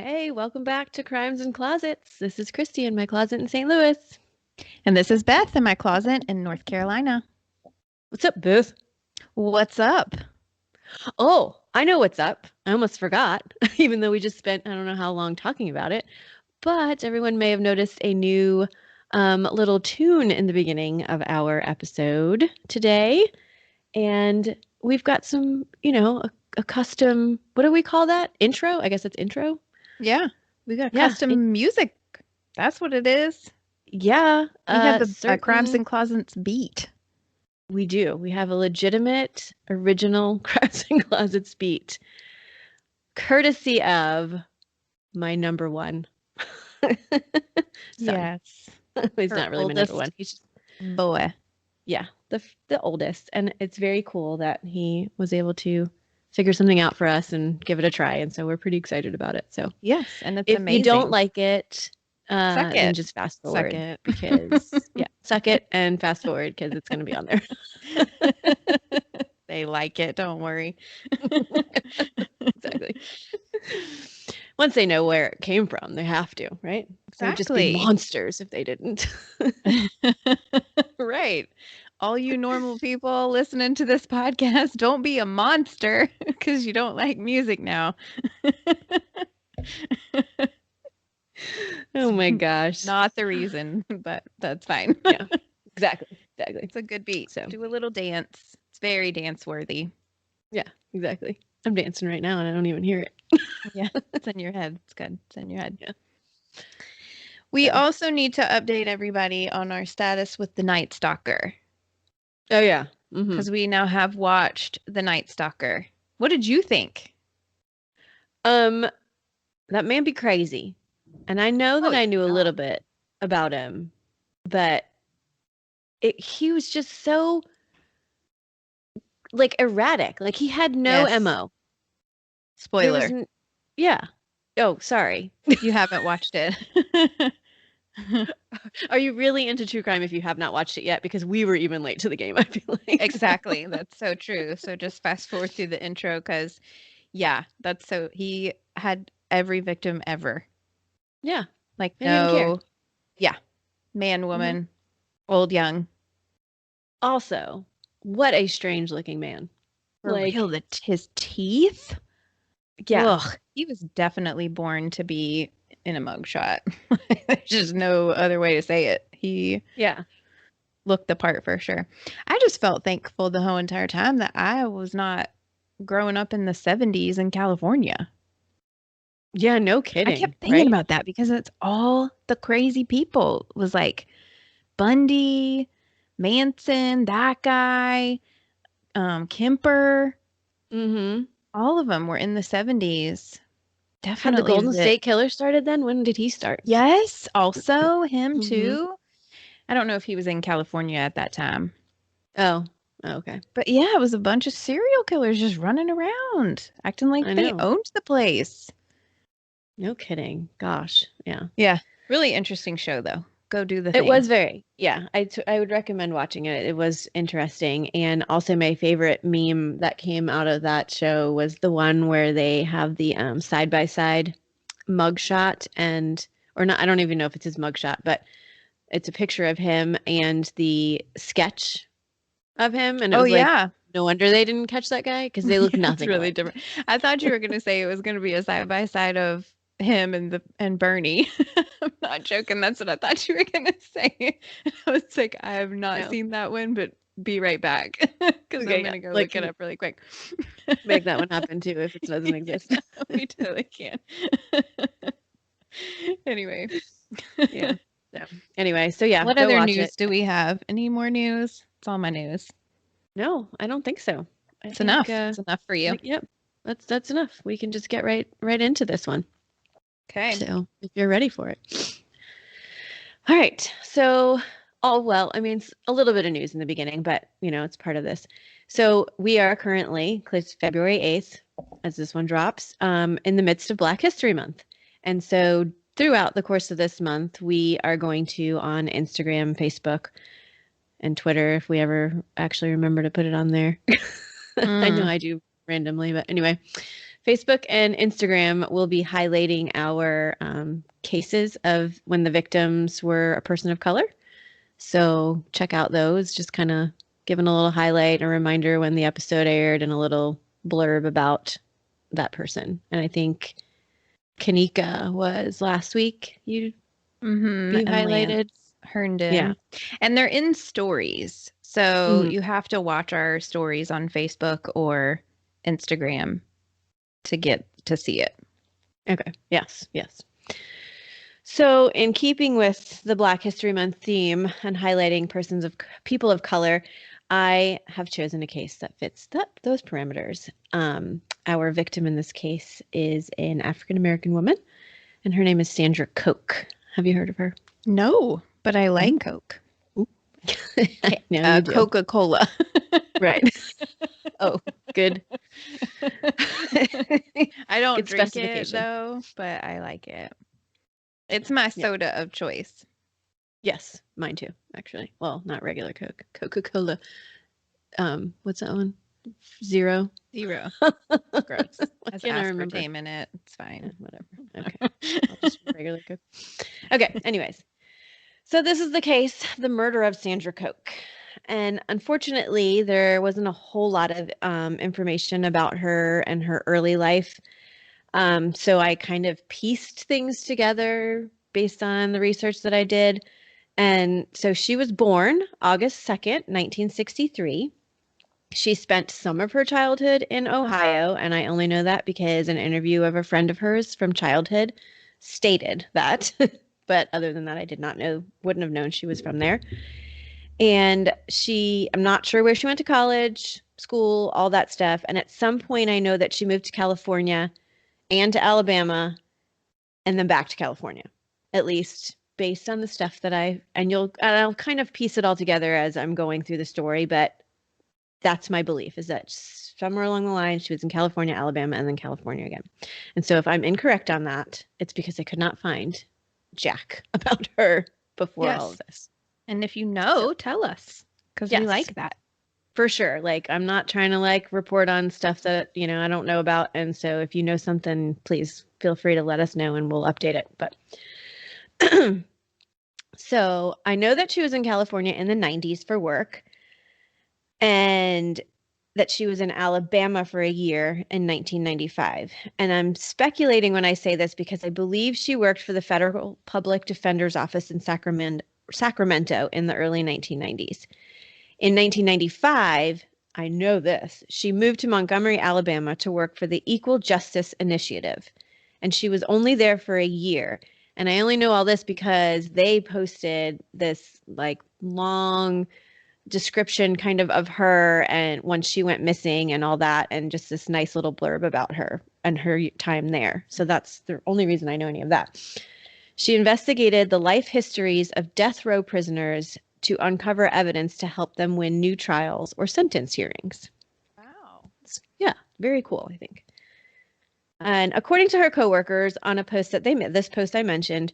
Hey, welcome back to Crimes and Closets. This is Christy in my closet in St. Louis. And this is Beth in my closet in North Carolina. What's up, Beth? What's up? Oh, I know what's up. I almost forgot, even though we just spent I don't know how long talking about it. But everyone may have noticed a new little tune in the beginning of our episode today. And we've got some, a custom, what do we call that? Intro? I guess it's intro. Yeah, we got Yeah, custom music. That's what it is. Yeah. We have a Crimes and Closets beat. We do. We have a legitimate, original Crimes and Closets beat, courtesy of my number one. Yes. He's not really my number one. He's just boy. Yeah, the oldest. And it's very cool that he was able to figure something out for us and give it a try. And so we're pretty excited about it. So yes, and it's if amazing. you don't like it, suck it. then just fast forward. Suck it. Because suck it and fast forward because it's going to be on there. They like it. Don't worry. Exactly. Once they know where it came from, they have to, right? Exactly. They would just be monsters if they didn't. Right. All you normal people listening to this podcast, don't be a monster because you don't like music now. Oh my gosh. Not the reason, but that's fine. Yeah, exactly. It's a good beat. So do a little dance. It's very dance worthy. Yeah, exactly. I'm dancing right now and I don't even hear it. Yeah, it's in your head. It's good. It's in your head. Yeah. We also need to update everybody on our status with the Night Stalker. Oh, yeah. Because we now have watched the Night Stalker. What did you think? That man be crazy. And I know that I knew a little bit about him, but he was just so erratic. Like he had no MO. Spoiler. Yeah. Oh, sorry. You haven't watched it. Are you really into true crime if you have not watched it yet? Because we were even late to the game, I feel like. Exactly. That's so true. So just fast forward through the intro because, he had every victim ever. Yeah. Like, I didn't even care. Yeah. Man, woman, old, young. Also, what a strange looking man. For real, his teeth? Yeah. Ugh, he was definitely born to be in a mugshot. There's just no other way to say it. He looked the part for sure. I just felt thankful the whole entire time that I was not growing up in the 70s in California. Yeah, no kidding. I kept thinking about that because it's all the crazy people. It was like Bundy, Manson, that guy, Kemper. Mm-hmm. All of them were in the 70s. Definitely. Had the Golden State Killer started then? When did he start? Yes, also him too. I don't know if he was in California at that time. Oh, okay. But yeah, it was a bunch of serial killers just running around, acting like they owned the place. No kidding. Gosh, yeah. Yeah, really interesting show though. Go do the thing. It was very, I would recommend watching it. It was interesting. And also my favorite meme that came out of that show was the one where they have the side-by-side mugshot or not, I don't even know if it's his mugshot, but it's a picture of him and the sketch of him. And it was no wonder they didn't catch that guy because they look nothing really alike. Different. I thought you were going to say it was going to be a side-by-side of him and Bernie. I'm not joking. That's what I thought you were gonna say. I was like, I have not seen that one, but be right back because I'm gonna go look it up really quick. Make that one happen too if it doesn't exist. We totally can. Anyway. Yeah. So anyway, so yeah. What other news do we have? Any more news? It's all my news. No, I don't think so. It's enough. It's enough for you. Yep. That's enough. We can just get right into this one. Okay. So if you're ready for it. All right. So, I mean, it's a little bit of news in the beginning, but it's part of this. So we are currently, it's February 8th, as this one drops, in the midst of Black History Month. And so throughout the course of this month, we are going to, on Instagram, Facebook, and Twitter, if we ever actually remember to put it on there. I know I do randomly, but anyway. Facebook and Instagram will be highlighting our cases of when the victims were a person of color. So check out those, just kind of giving a little highlight, a reminder when the episode aired, and a little blurb about that person. And I think Kanika was last week. You highlighted Herndon. Yeah. And they're in stories. So you have to watch our stories on Facebook or Instagram to get to see it. Okay. Yes. So, in keeping with the Black History Month theme and highlighting people of color, I have chosen a case that fits those parameters. Our victim in this case is an African American woman, and her name is Sandra Coke. Have you heard of her? No, but I like Coke. Now you do. Coca-Cola. Right. Oh, good. I don't drink it though, but I like it. It's my soda of choice. Yes, mine too, actually. Well, not regular Coke. Coca-Cola. What's that one? Zero. Gross. Has aspartame in it. It's fine. Whatever. Okay. I'll just regular Coke. Okay. Anyways. So this is the case, the murder of Sandra Coke. And unfortunately, there wasn't a whole lot of information about her and her early life. So I kind of pieced things together based on the research that I did. And so she was born August 2nd, 1963. She spent some of her childhood in Ohio, and I only know that because an interview of a friend of hers from childhood stated that. But other than that, I did not know, wouldn't have known she was from there. And I'm not sure where she went to college, school, all that stuff. And at some point, I know that she moved to California and to Alabama and then back to California, at least based on the stuff that I'll kind of piece it all together as I'm going through the story. But that's my belief, is that somewhere along the line, she was in California, Alabama, and then California again. And so if I'm incorrect on that, it's because I could not find jack about her before all of this. And if you know, tell us, because we like that. For sure. Like, I'm not trying to report on stuff that, I don't know about. And so if you know something, please feel free to let us know and we'll update it. But so I know that she was in California in the 90s for work, and that she was in Alabama for a year in 1995. And I'm speculating when I say this because I believe she worked for the Federal Public Defender's Office in Sacramento in the early 1990s. In 1995, I know this, she moved to Montgomery, Alabama to work for the Equal Justice Initiative. And she was only there for a year. And I only know all this because they posted this long description kind of her and when she went missing and all that, and just this nice little blurb about her and her time there. So that's the only reason I know any of that. She investigated the life histories of death row prisoners to uncover evidence to help them win new trials or sentence hearings. Wow. Yeah, very cool, I think. And according to her coworkers on a post that this post I mentioned,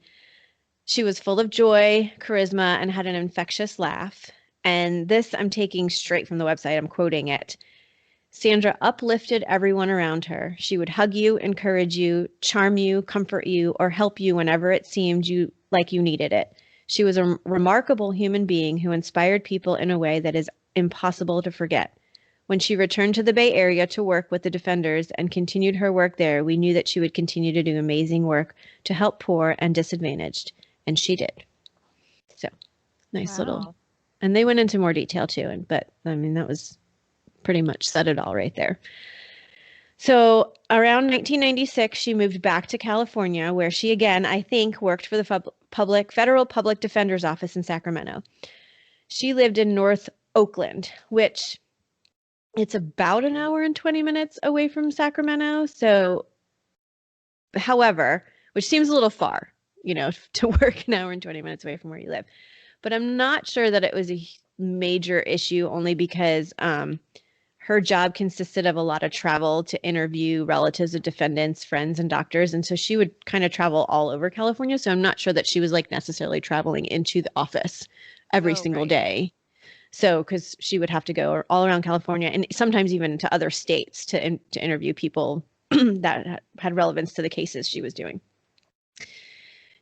she was full of joy, charisma, and had an infectious laugh. And this I'm taking straight from the website. I'm quoting it. Sandra uplifted everyone around her. She would hug you, encourage you, charm you, comfort you, or help you whenever it seemed like you needed it. She was a remarkable human being who inspired people in a way that is impossible to forget. When she returned to the Bay Area to work with the defenders and continued her work there, we knew that she would continue to do amazing work to help poor and disadvantaged. And she did. So, nice little. And they went into more detail too. But I mean, that was pretty much said it all right there. So around 1996, she moved back to California, where she again, I think, worked for the Federal Public Defender's Office in Sacramento. She lived in North Oakland, which it's about an hour and 20 minutes away from Sacramento. So, however, which seems a little far, to work an hour and 20 minutes away from where you live. But I'm not sure that it was a major issue, only because her job consisted of a lot of travel to interview relatives of defendants, friends, and doctors. And so she would kind of travel all over California. So I'm not sure that she was necessarily traveling into the office every single day. So because she would have to go all around California and sometimes even to other states to interview people that had relevance to the cases she was doing.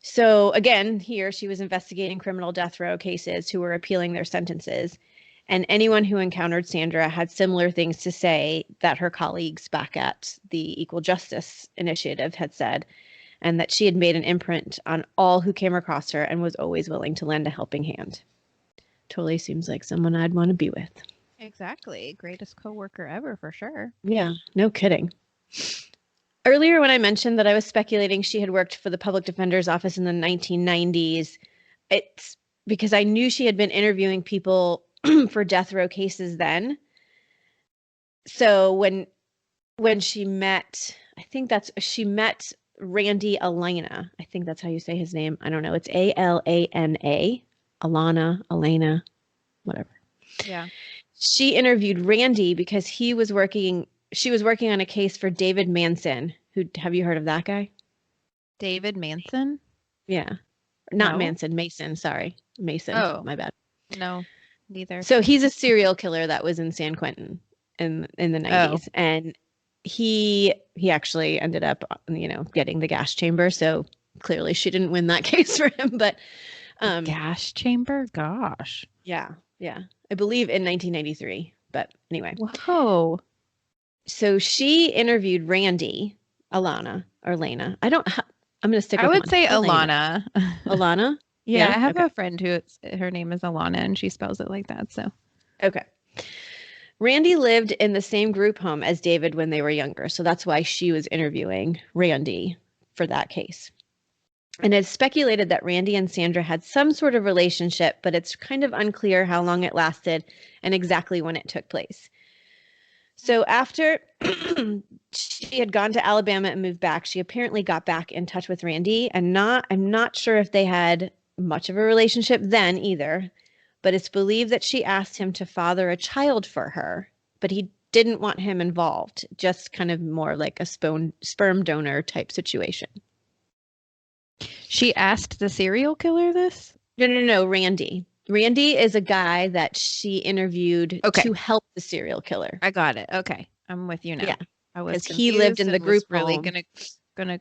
So again, here she was investigating criminal death row cases who were appealing their sentences. And anyone who encountered Sandra had similar things to say that her colleagues back at the Equal Justice Initiative had said, and that she had made an imprint on all who came across her and was always willing to lend a helping hand. Totally seems like someone I'd want to be with. Exactly. Greatest coworker ever, for sure. Yeah, no kidding. Earlier, when I mentioned that I was speculating she had worked for the public defender's office in the 1990s, it's because I knew she had been interviewing people for death row cases then. So when she met, she met Randy Alana. I think that's how you say his name. I don't know. It's Alana. Elena, whatever. Yeah. She interviewed Randy because she was working on a case for David Manson. Have you heard of that guy? David Manson? Yeah. Not Manson, Mason, sorry. Mason. Oh, my bad. No, neither. So he's a serial killer that was in San Quentin in the 90s. And he actually ended up, getting the gas chamber. So clearly she didn't win that case for him, but gas chamber? Gosh. Yeah. I believe in 1993, but anyway. Whoa. So she interviewed Randy, Alana, or Lena. I'm going to stick with I would say Alana. Alana? Yeah, I have a friend her name is Alana and she spells it like that, so. Okay. Randy lived in the same group home as David when they were younger, so that's why she was interviewing Randy for that case. And it's speculated that Randy and Sandra had some sort of relationship, but it's kind of unclear how long it lasted and exactly when it took place. So after she had gone to Alabama and moved back, she apparently got back in touch with Randy. And I'm not sure if they had much of a relationship then either, but it's believed that she asked him to father a child for her, but he didn't want him involved, just kind of more like a sperm donor type situation. She asked the serial killer this? No, Randy. Randy is a guy that she interviewed to help the serial killer. I got it. Okay. I'm with you now. Yeah. Because he lived in the group really home. Gonna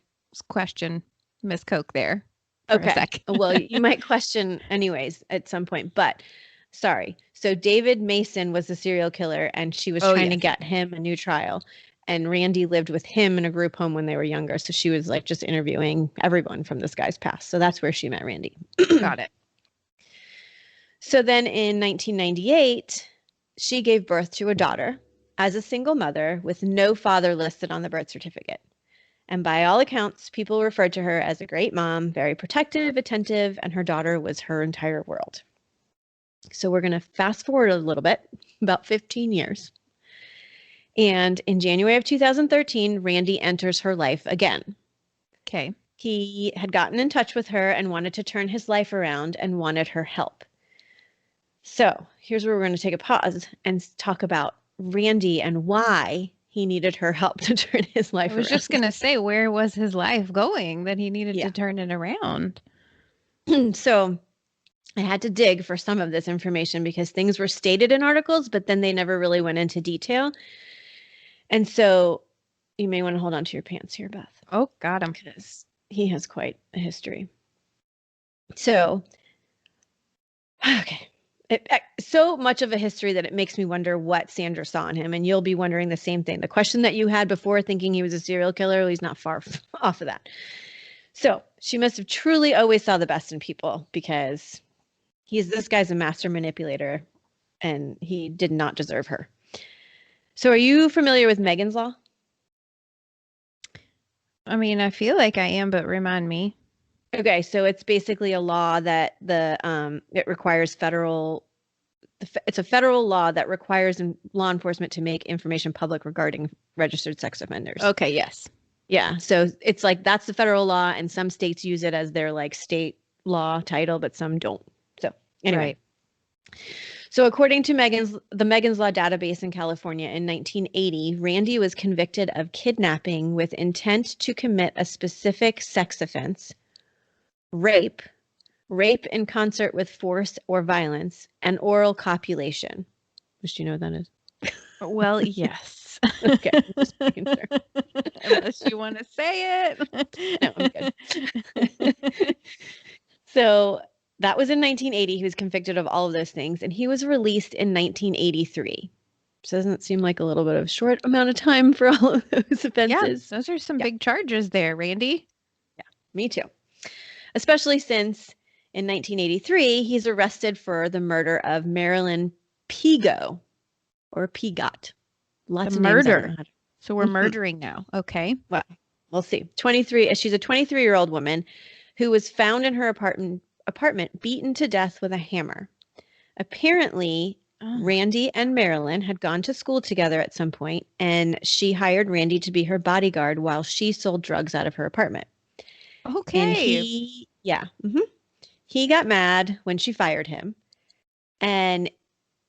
question Miss Coke there. Okay. Well, you might question anyways at some point, but sorry. So David Mason was the serial killer and she was trying to get him a new trial. And Randy lived with him in a group home when they were younger. So she was like just interviewing everyone from this guy's past. So that's where she met Randy. Got it. So then in 1998, she gave birth to a daughter as a single mother with no father listed on the birth certificate. And by all accounts, people referred to her as a great mom, very protective, attentive, and her daughter was her entire world. So we're going to fast forward a little bit, about 15 years. And in January of 2013, Randy enters her life again. Okay. He had gotten in touch with her and wanted to turn his life around and wanted her help. So here's where we're going to take a pause and talk about Randy and why he needed her help to turn his life around. I was just going to say, where was his life going that he needed to turn it around? So I had to dig for some of this information because things were stated in articles, but then they never really went into detail. And so you may want to hold on to your pants here, Beth. Oh, got him. Because he has quite a history. So, okay. So much of a history that it makes me wonder what Sandra saw in him. And you'll be wondering the same thing. The question that you had before thinking he was a serial killer, well, he's not far off of that. So she must have truly always saw the best in people because this guy's a master manipulator and he did not deserve her. So are you familiar with Megan's Law? I mean, I feel like I am, but remind me. Okay, so it's basically a law that it requires it's a federal law that requires law enforcement to make information public regarding registered sex offenders. Okay, yes. Yeah, so it's like that's the federal law and some states use it as their like state law title, but some don't. So anyway. Right. So according to the Megan's Law database in California in 1980, Randy was convicted of kidnapping with intent to commit a specific sex offense, rape in concert with force or violence, and oral copulation. Which do you know what that is? Well, yes. Okay, just making sure. I'm unless you want to say it. No, I'm good. So that was in 1980. He was convicted of all of those things, and he was released in 1983. So doesn't it seem like a little bit of a short amount of time for all of those offenses? Yeah, those are some big charges there, Randy. Yeah, me too. Especially since in 1983, he's arrested for the murder of Marilyn Pigot or Pigot. Lots the of murder. names. So we're murdering now. Okay. Well, we'll see. 23. She's a 23-year-old woman who was found in her apartment beaten to death with a hammer. Apparently, Randy and Marilyn had gone to school together at some point, and she hired Randy to be her bodyguard while she sold drugs out of her apartment. Okay. And he got mad when she fired him, and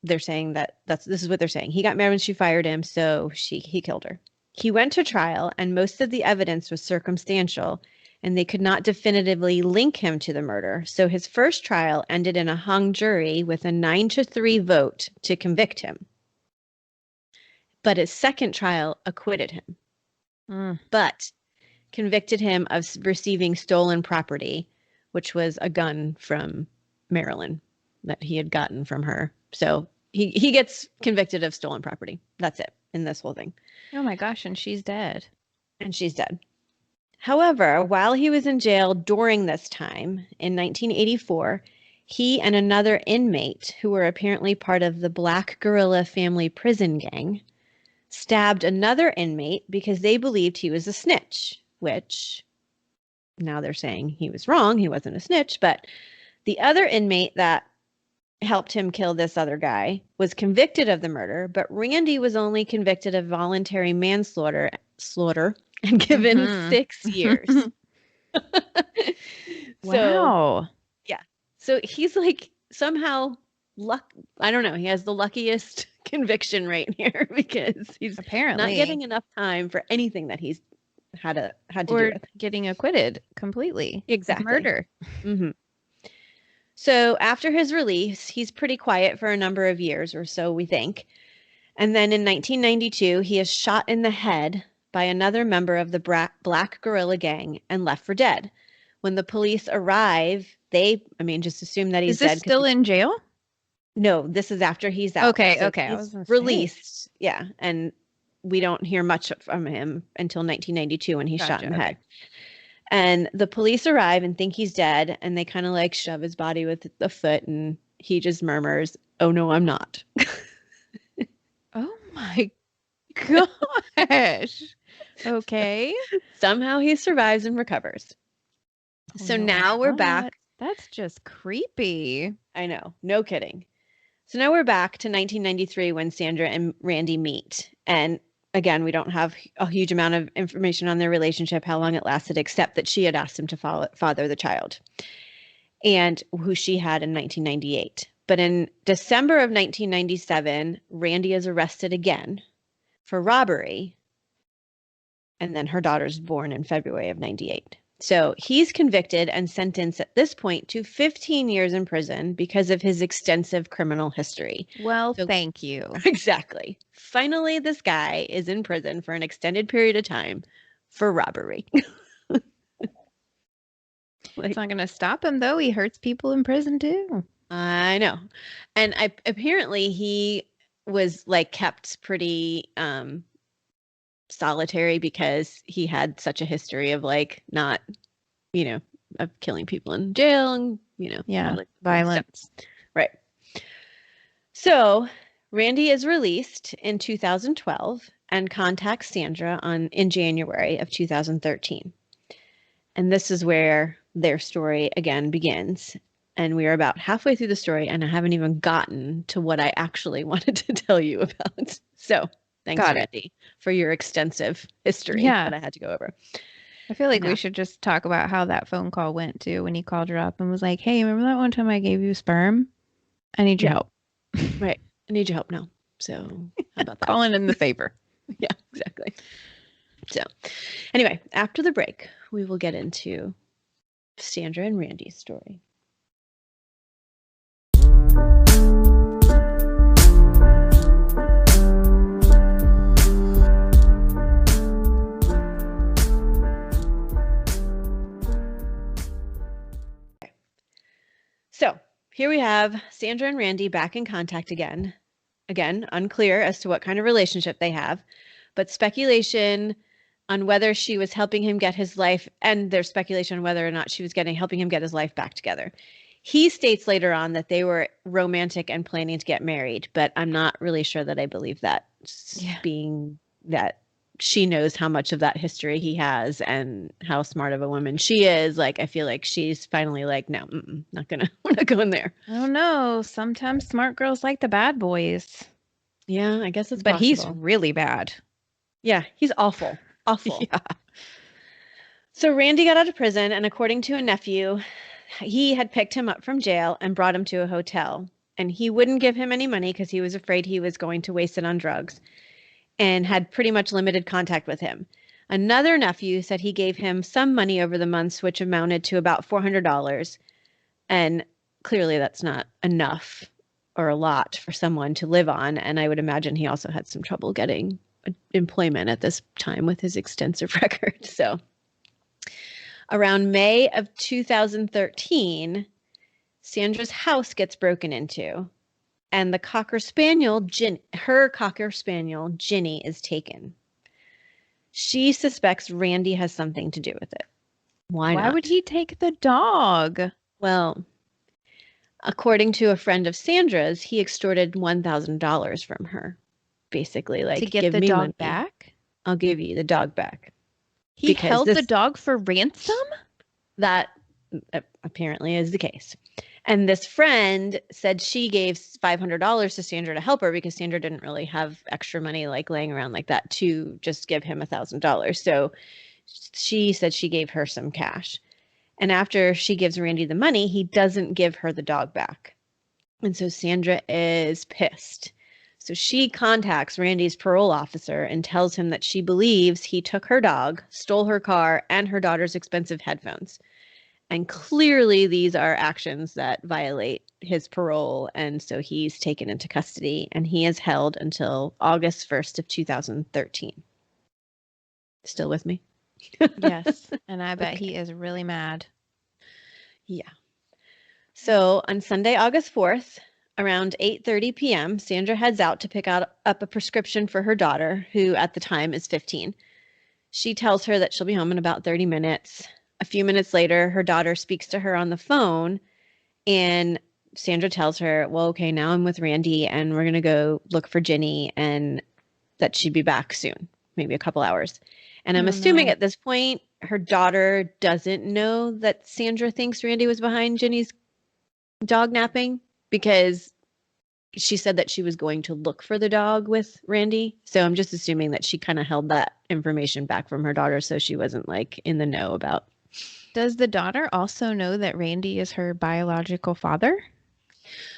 they're saying this is what they're saying. He got mad when she fired him, so he killed her. He went to trial, and most of the evidence was circumstantial, and they could not definitively link him to the murder. So his first trial ended in a hung jury with a 9-3 vote to convict him. But his second trial acquitted him, but convicted him of receiving stolen property, which was a gun from Marilyn that he had gotten from her. So he gets convicted of stolen property. That's it in this whole thing. Oh my gosh, and she's dead. And she's dead. However, while he was in jail during this time, in 1984, he and another inmate, who were apparently part of the Black Guerrilla family prison gang, stabbed another inmate because they believed he was a snitch, which now they're saying he was wrong. He wasn't a snitch, but the other inmate that helped him kill this other guy was convicted of the murder, but Randy was only convicted of voluntary manslaughter and given 6 years. Wow. Yeah. So he's like somehow I don't know. He has the luckiest conviction rate here because he's apparently not getting enough time for anything that he's had to do with. Getting acquitted completely. Exactly. Murder. Mm-hmm. So after his release, he's pretty quiet for a number of years or so, we think. And then in 1992, he is shot in the head by another member of the Black Guerrilla gang and left for dead. When the police arrive, they just assume that he's dead. Is this still in jail? No, this is after he's out. Okay, so okay. He's released. Yeah, and we don't hear much from him until 1992 when he's shot in the head. And the police arrive and think he's dead, and they kind of like shove his body with the foot, and he just murmurs, "Oh no, I'm not." Oh my gosh. Okay. Somehow he survives and recovers. So now we're back. That's just creepy. I know. No kidding. So now we're back to 1993 when Sandra and Randy meet. And again, we don't have a huge amount of information on their relationship, how long it lasted, except that she had asked him to father the child, and who she had in 1998. But in December of 1997, Randy is arrested again for robbery. And then her daughter's born in February of 98. So he's convicted and sentenced at this point to 15 years in prison because of his extensive criminal history. Well, thank you. Exactly. Finally, this guy is in prison for an extended period of time for robbery. It's not going to stop him, though. He hurts people in prison, too. I know. And apparently he was like kept pretty solitary because he had such a history of like not, of killing people in jail and, violence. Right. So Randy is released in 2012 and contacts Sandra in January of 2013. And this is where their story again begins. And we are about halfway through the story, and I haven't even gotten to what I actually wanted to tell you about. So thanks, Randy, for your extensive history that I had to go over. I feel like we should just talk about how that phone call went, too, when he called her up and was like, hey, remember that one time I gave you sperm? I need your help. Right. I need your help now. So how about that? Calling in the favor. Yeah, exactly. So anyway, after the break, we will get into Sandra and Randy's story. So here we have Sandra and Randy back in contact again. Again, unclear as to what kind of relationship they have, but speculation on whether she was helping him get his life, and there's speculation on whether or not she was helping him get his life back together. He states later on that they were romantic and planning to get married, but I'm not really sure that I believe that, being that she knows how much of that history he has and how smart of a woman she is. Like, I feel like she's finally like, no, we're not going there. I don't know. Sometimes smart girls like the bad boys. Yeah, I guess it's but possible. He's really bad. Yeah, he's awful. Awful. Yeah. So Randy got out of prison, and according to a nephew, he had picked him up from jail and brought him to a hotel. And he wouldn't give him any money because he was afraid he was going to waste it on drugs, and had pretty much limited contact with him. Another nephew said he gave him some money over the months, which amounted to about $400. And clearly that's not enough or a lot for someone to live on. And I would imagine he also had some trouble getting employment at this time with his extensive record. So around May of 2013, Sandra's house gets broken into, and the Cocker Spaniel, her Cocker Spaniel, Ginny, is taken. She suspects Randy has something to do with it. Why not? Why would he take the dog? Well, according to a friend of Sandra's, he extorted $1,000 from her. Basically, like, to get give the me dog money. back? I'll give you the dog back. He held the dog for ransom? That apparently is the case. And this friend said she gave $500 to Sandra to help her because Sandra didn't really have extra money like laying around like that to just give him $1,000. So she said she gave her some cash. And after she gives Randy the money, he doesn't give her the dog back. And so Sandra is pissed. So she contacts Randy's parole officer and tells him that she believes he took her dog, stole her car, and her daughter's expensive headphones. And clearly these are actions that violate his parole. And so he's taken into custody, and he is held until August 1st of 2013. Still with me? Yes. And I bet he is really mad. Yeah. So on Sunday, August 4th, around 8:30 p.m., Sandra heads out to pick up a prescription for her daughter, who at the time is 15. She tells her that she'll be home in about 30 minutes. A few minutes later, her daughter speaks to her on the phone, and Sandra tells her, well, okay, now I'm with Randy, and we're going to go look for Ginny, and that she'd be back soon, maybe a couple hours. And I'm assuming at this point, her daughter doesn't know that Sandra thinks Randy was behind Ginny's dog napping, because she said that she was going to look for the dog with Randy. So I'm just assuming that she kind of held that information back from her daughter so she wasn't like in the know about. Does the daughter also know that Randy is her biological father?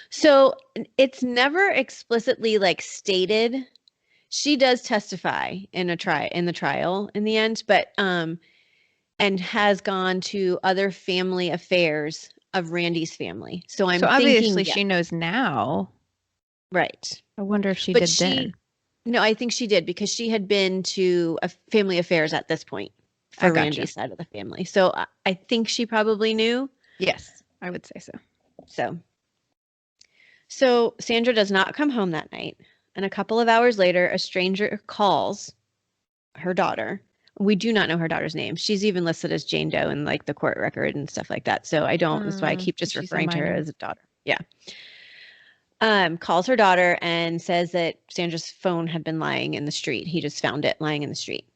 So it's never explicitly like stated. She does testify in the trial in the end, but and has gone to other family affairs of Randy's family. So I'm thinking, obviously she knows now. Right. I wonder if she did then. No, I think she did, because she had been to family affairs at this point for Randy's side of the family. So I think she probably knew. Yes, I would say so. So Sandra does not come home that night. And a couple of hours later, a stranger calls her daughter. We do not know her daughter's name. She's even listed as Jane Doe in like the court record and stuff like that. So I don't, that's why I keep just referring to her as a daughter. Yeah. Calls her daughter and says that Sandra's phone had been lying in the street. He just found it lying in the street.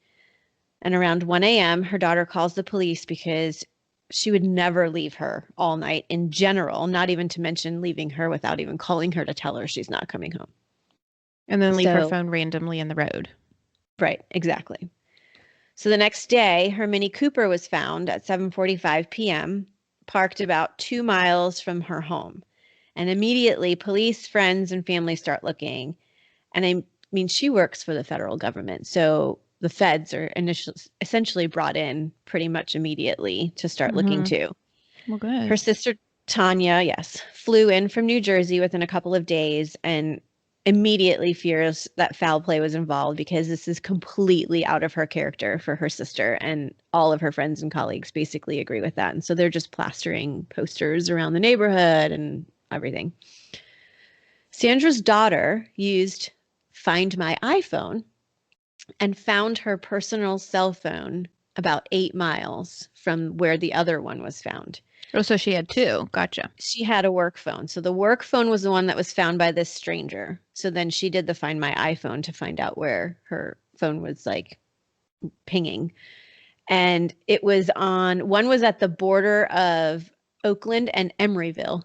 And around 1 a.m., her daughter calls the police because she would never leave her all night in general, not even to mention leaving her without even calling her to tell her she's not coming home. And then leave her phone randomly in the road. Right, exactly. So the next day, her Mini Cooper was found at 7:45 p.m., parked about 2 miles from her home. And immediately, police, friends, and family start looking. And I mean, she works for the federal government, so the feds are essentially brought in pretty much immediately to start looking too. Well, good. Her sister Tanya, flew in from New Jersey within a couple of days, and immediately fears that foul play was involved because this is completely out of her character for her sister, and all of her friends and colleagues basically agree with that. And so they're just plastering posters around the neighborhood and everything. Sandra's daughter used Find My iPhone and found her personal cell phone about 8 miles from where the other one was found. Oh, so she had two. Gotcha. She had a work phone. So the work phone was the one that was found by this stranger. So then she did the Find My iPhone to find out where her phone was like pinging. And it was one was at the border of Oakland and Emeryville.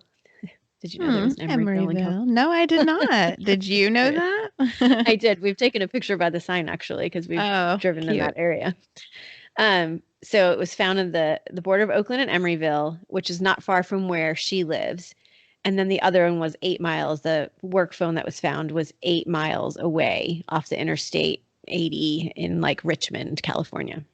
Did you know there was an Emeryville in California? No, I did not. Did you know that? I did. We've taken a picture by the sign actually because we've driven in that area. So it was found in the border of Oakland and Emeryville, which is not far from where she lives. And then the other one was 8 miles. The work phone that was found was 8 miles away off the Interstate 80 in like Richmond, California.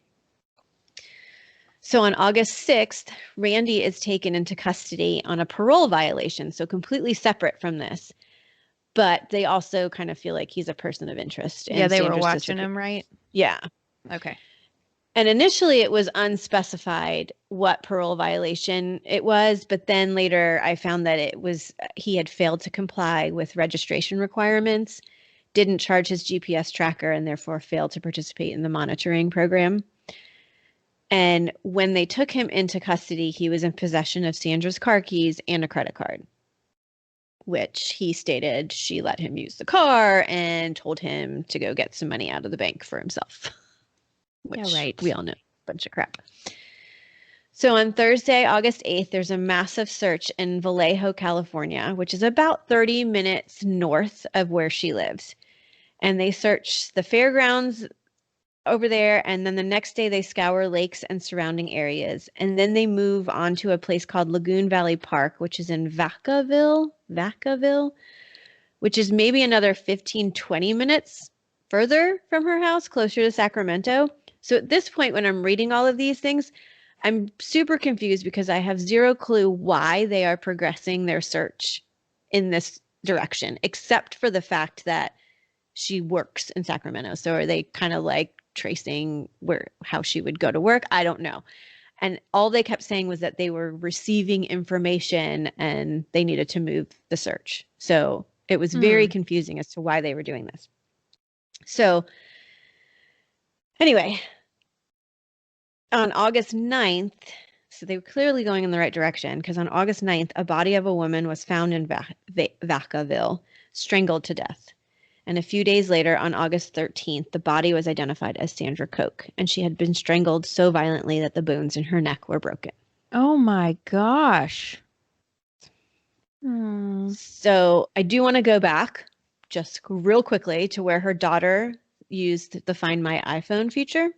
So on August 6th, Randy is taken into custody on a parole violation, so completely separate from this. But they also kind of feel like he's a person of interest. Yeah, they were watching him, right? Yeah. Okay. And initially it was unspecified what parole violation it was, but then later I found that he had failed to comply with registration requirements, didn't charge his GPS tracker, and therefore failed to participate in the monitoring program. And when they took him into custody, he was in possession of Sandra's car keys and a credit card, which he stated she let him use the car and told him to go get some money out of the bank for himself. Which we all know, a bunch of crap. So on Thursday, August 8th, there's a massive search in Vallejo, California, which is about 30 minutes north of where she lives. And they search the fairgrounds over there, and then the next day they scour lakes and surrounding areas. And then they move on to a place called Lagoon Valley Park, which is in Vacaville, which is maybe another 15, 20 minutes further from her house, closer to Sacramento. So at this point, when I'm reading all of these things, I'm super confused because I have zero clue why they are progressing their search in this direction, except for the fact that she works in Sacramento. So are they kind of like tracing how she would go to work? I don't know. And all they kept saying was that they were receiving information and they needed to move the search. So it was very confusing as to why they were doing this. So anyway, on August 9th, so they were clearly going in the right direction, because on August 9th, a body of a woman was found in Vacaville, strangled to death. And a few days later, on August 13th, the body was identified as Sandra Coke, and she had been strangled so violently that the bones in her neck were broken. Oh my gosh. So I do want to go back just real quickly to where her daughter used the Find My iPhone feature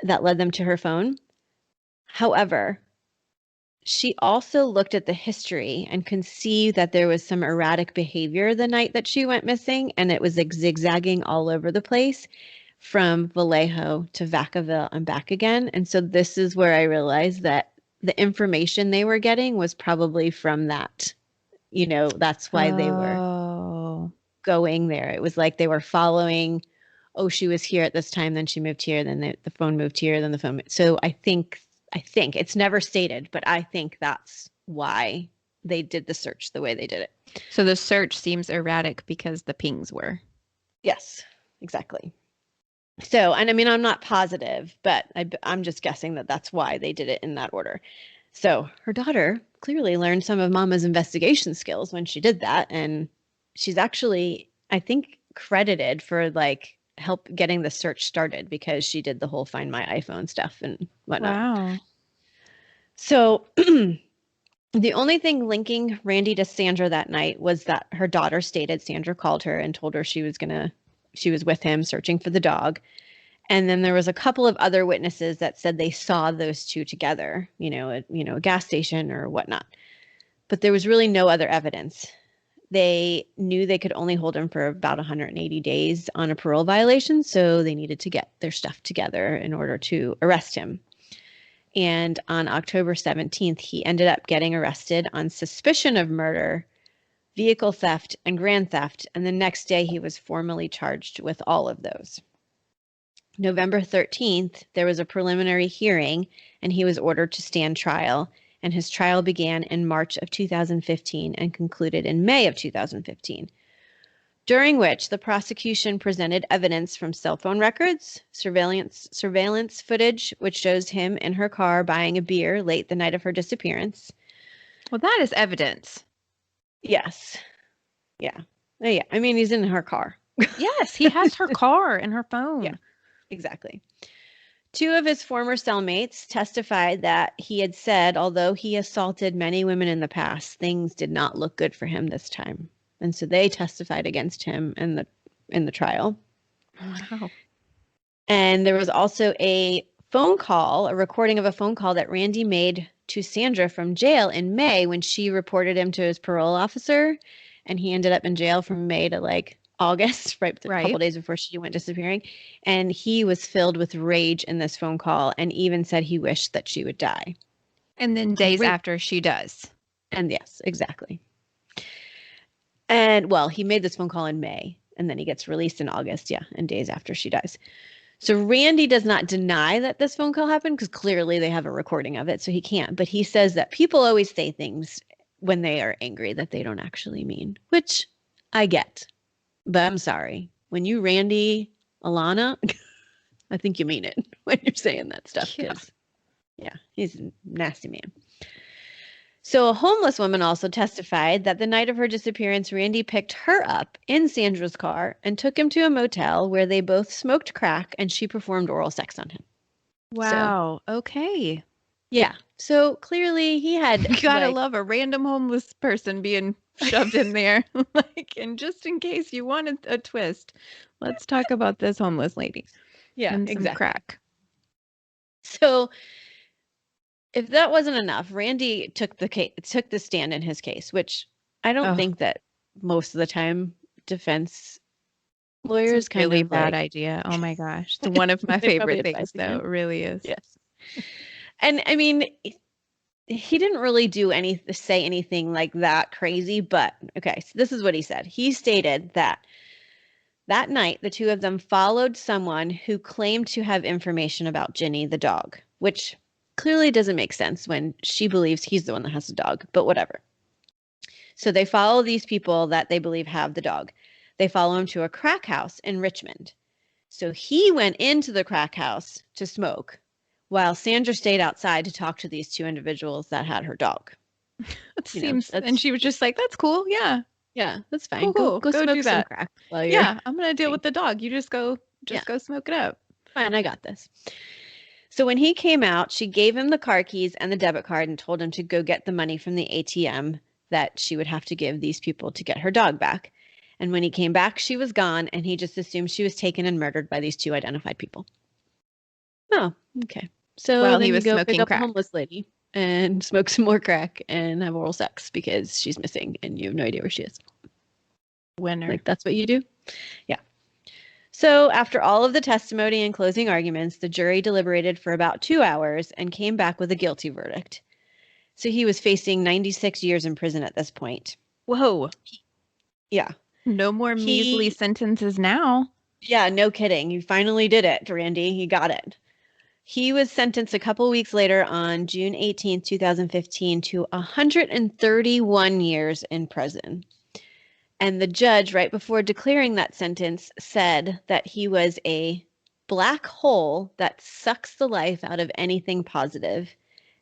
that led them to her phone. However, she also looked at the history and could see that there was some erratic behavior the night that she went missing, and it was like zigzagging all over the place from Vallejo to Vacaville and back again. And so this is where I realized that the information they were getting was probably from that. You know, that's why they were going there. It was like they were following, oh, she was here at this time, then she moved here, then the phone moved here, then the phone. So I think it's never stated, but I think that's why they did the search the way they did it. So the search seems erratic because the pings were. Yes, exactly. So, and I mean, I'm not positive, but I'm just guessing that that's why they did it in that order. So her daughter clearly learned some of Mama's investigation skills when she did that. And she's actually, I think, credited for like help getting the search started because she did the whole Find My iPhone stuff and whatnot. Wow. So the only thing linking Randy to Sandra that night was that her daughter stated Sandra called her and told her she was with him searching for the dog. And then there was a couple of other witnesses that said they saw those two together, a gas station or whatnot. But there was really no other evidence. They knew they could only hold him for about 180 days on a parole violation, so they needed to get their stuff together in order to arrest him. And on October 17th, he ended up getting arrested on suspicion of murder vehicle theft, and grand theft, and the next day he was formally charged with all of those. November 13th, there was a preliminary hearing, and he was ordered to stand trial, and his trial began in March of 2015 and concluded in May of 2015, during which the prosecution presented evidence from cell phone records, surveillance footage, which shows him in her car buying a beer late the night of her disappearance. Well, that is evidence. Yes. Yeah. Yeah. I mean, he's in her car. Yes, he has her car and her phone. Yeah, exactly. 2 of his former cellmates testified that he had said, although he assaulted many women in the past, things did not look good for him this time. And so they testified against him in the trial. Wow. And there was also a recording of a phone call that Randy made to Sandra from jail in May when she reported him to his parole officer. And he ended up in jail from May to like August, right? A couple days before she went disappearing. And he was filled with rage in this phone call and even said he wished that she would die. And then days after she does. And yes, exactly. And well, he made this phone call in May and then he gets released in August. Yeah. And days after she dies. So Randy does not deny that this phone call happened because clearly they have a recording of it. So he can't. But he says that people always say things when they are angry that they don't actually mean, which I get. But I'm sorry. When you Randy Alana, I think you mean it when you're saying that stuff. Yeah, he's a nasty man. So a homeless woman also testified that the night of her disappearance, Randy picked her up in Sandra's car and took him to a motel where they both smoked crack and she performed oral sex on him. Wow. So, okay. Yeah. So clearly he had... You gotta love a random homeless person being shoved in there. And just in case you wanted a twist, let's talk about this homeless lady. Yeah, and some crack. So if that wasn't enough, Randy took the stand in his case, which I don't think that most of the time defense lawyers kind really of bad idea. Oh my gosh. It's one of my favorite things though. It really is. Yes. And I mean, he didn't really say anything like that crazy, but okay, so this is what he said. He stated that night, the 2 of them followed someone who claimed to have information about Ginny, the dog, which clearly doesn't make sense when she believes he's the one that has the dog, but whatever. So they follow these people that they believe have the dog. They follow him to a crack house in Richmond. So he went into the crack house to smoke while Sandra stayed outside to talk to these 2 individuals that had her dog. And she was just like, that's cool. Yeah. Yeah, that's fine. Cool. Go smoke do that. some crack. Yeah, I'm going to deal with the dog. You just go smoke it up. Fine, I got this. So when he came out, she gave him the car keys and the debit card and told him to go get the money from the ATM that she would have to give these people to get her dog back. And when he came back, she was gone, and he just assumed she was taken and murdered by these 2 identified people. Oh, okay. So then he was go smoking pick up crack. a homeless lady and smoke some more crack and have oral sex because she's missing and you have no idea where she is. Winner. Like, that's what you do? Yeah. So after all of the testimony and closing arguments, the jury deliberated for about 2 hours and came back with a guilty verdict. So he was facing 96 years in prison at this point. Whoa. Yeah. No more measly sentences now. Yeah, no kidding. You finally did it, Randy. You got it. He was sentenced a couple weeks later on June 18, 2015 to 131 years in prison. And the judge, right before declaring that sentence, said that he was a black hole that sucks the life out of anything positive.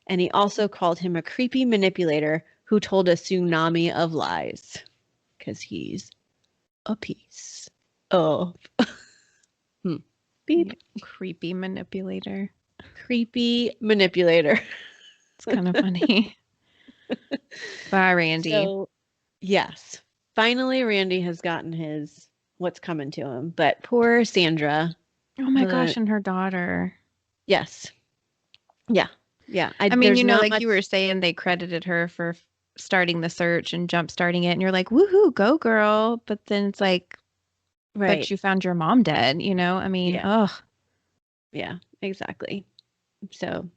And he also called him a creepy manipulator who told a tsunami of lies. Because he's a piece of... Beep. Creepy manipulator. Creepy manipulator. It's kind of funny. Bye, Randy. So, yes. Finally, Randy has gotten what's coming to him. But poor Sandra. Oh my gosh, and her daughter. Yes. Yeah. Yeah. I mean, like you were saying, they credited her for starting the search and jump starting it. And you're like, woohoo, go girl. But then it's like, right. But you found your mom dead, I mean, ugh. Yeah, exactly. So,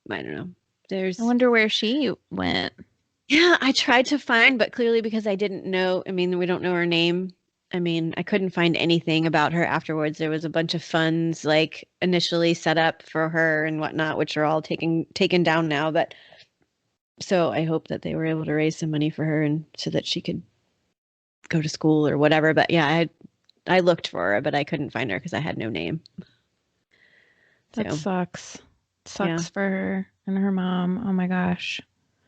I don't know. I wonder where she went. Yeah, I tried to find, but clearly because I didn't know, I mean, we don't know her name. I mean, I couldn't find anything about her afterwards. There was a bunch of funds like initially set up for her and whatnot, which are all taken down now. But so I hope that they were able to raise some money for her and so that she could go to school or whatever. But yeah, I looked for her, but I couldn't find her because I had no name. That So sucks. yeah, Sucks for her and her mom. Oh my gosh.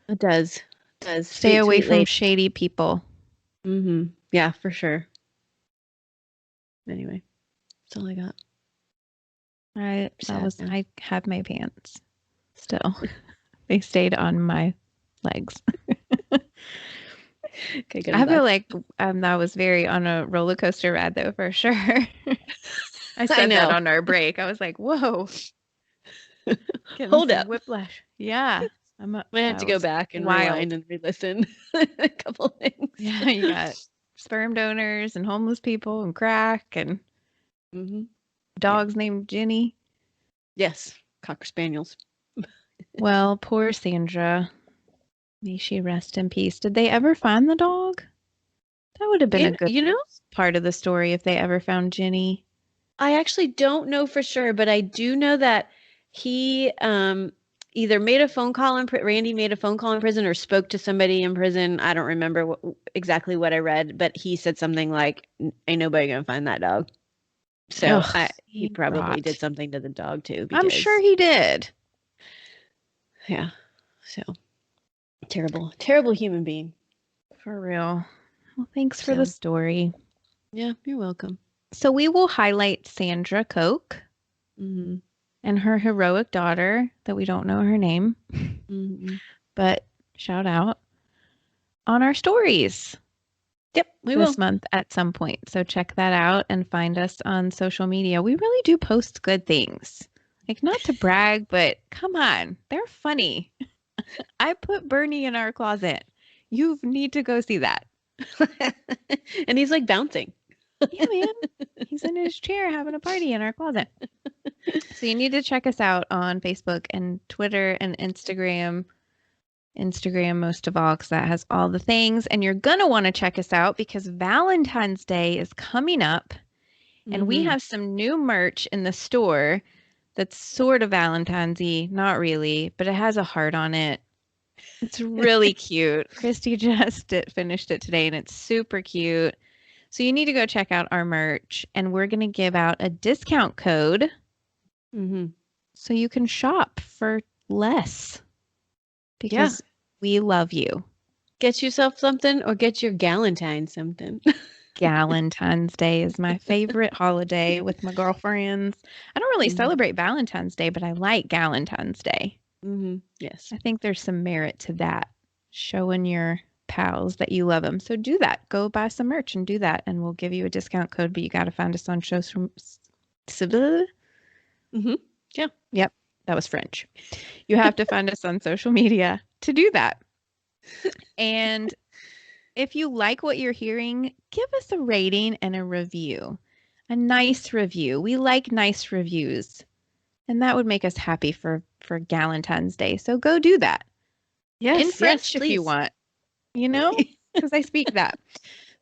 it does. It does. Stay Sweet, away sweet from lady. shady people. Mm-hmm. Yeah, for sure. Anyway, that's all I got. Sad, man. I had my pants still. They stayed on my legs. Okay, good. I'm I feel glad. like that was very on a roller coaster ride though, for sure. I I said that know. on our break. I was like, whoa, getting Hold some up. whiplash. Yeah. I have to That go was back and rewind wild. and re-listen a couple things. Yeah, you got sperm donors and homeless people and crack and Hmm. Yeah. dogs named Jenny. Yes. Cocker spaniels. Well, poor Sandra. May she rest in peace. Did they ever find the dog? That would have been a good You know, part of the story if they ever found Jenny. I actually don't know for sure, but I do know that he either made a phone call Randy made a phone call in prison or spoke to somebody in prison. I don't remember exactly what I read, but he said something like, "Ain't nobody gonna find that dog." So Ugh, he he probably did rot. something to the dog too, I'm sure because he did. yeah. So terrible, terrible human being. For real. Well, thanks for the So story. yeah, you're welcome. So we will highlight Sandra Coke Hmm. and her heroic daughter that we don't know her name, Hmm. but shout out on our stories Yep, we this will. month at some point. So check that out and find us on social media. We really do post good things. Like, not to brag, but come on, they're funny. I put Bernie in our closet. You need to go see that. And he's like bouncing. Yeah, man. He's in his chair having a party in our closet. So you need to check us out on Facebook and Twitter and Instagram. Instagram most of all, because that has all the things. And you're going to want to check us out because Valentine's Day is coming up. And we Hmm. have some new merch in the store that's sort of Valentine's-y, not really, but it has a heart on it. It's really cute. Christy just finished it today and it's super cute. So you need to go check out our merch and we're going to give out a discount code Hmm. so you can shop for less Yeah. because we love you. Get yourself something or get your Galentine something. Valentine's Day is my favorite holiday with my girlfriends. I don't really Hmm. celebrate Valentine's Day, but I like Galentine's Day. Hmm. Yes. I think there's some merit to that, showing your pals that you love them. So do that. Go buy some merch and do that, and we'll give you a discount code. But you got to find us on shows from. Hmm. Yeah. Yep, that was French. You have to find us on social media to do that. And if you like what you're hearing, give us a rating and a review. A nice review. We like nice reviews. And that would make us happy for Galentine's Day. So go do that. In Yes. Yes. French if you Please. want, you know, because I speak that.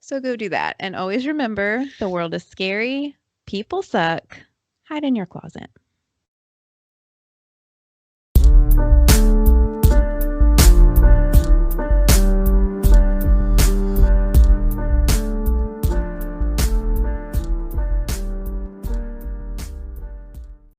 So go do that. And always remember the world is scary, people suck, hide in your closet.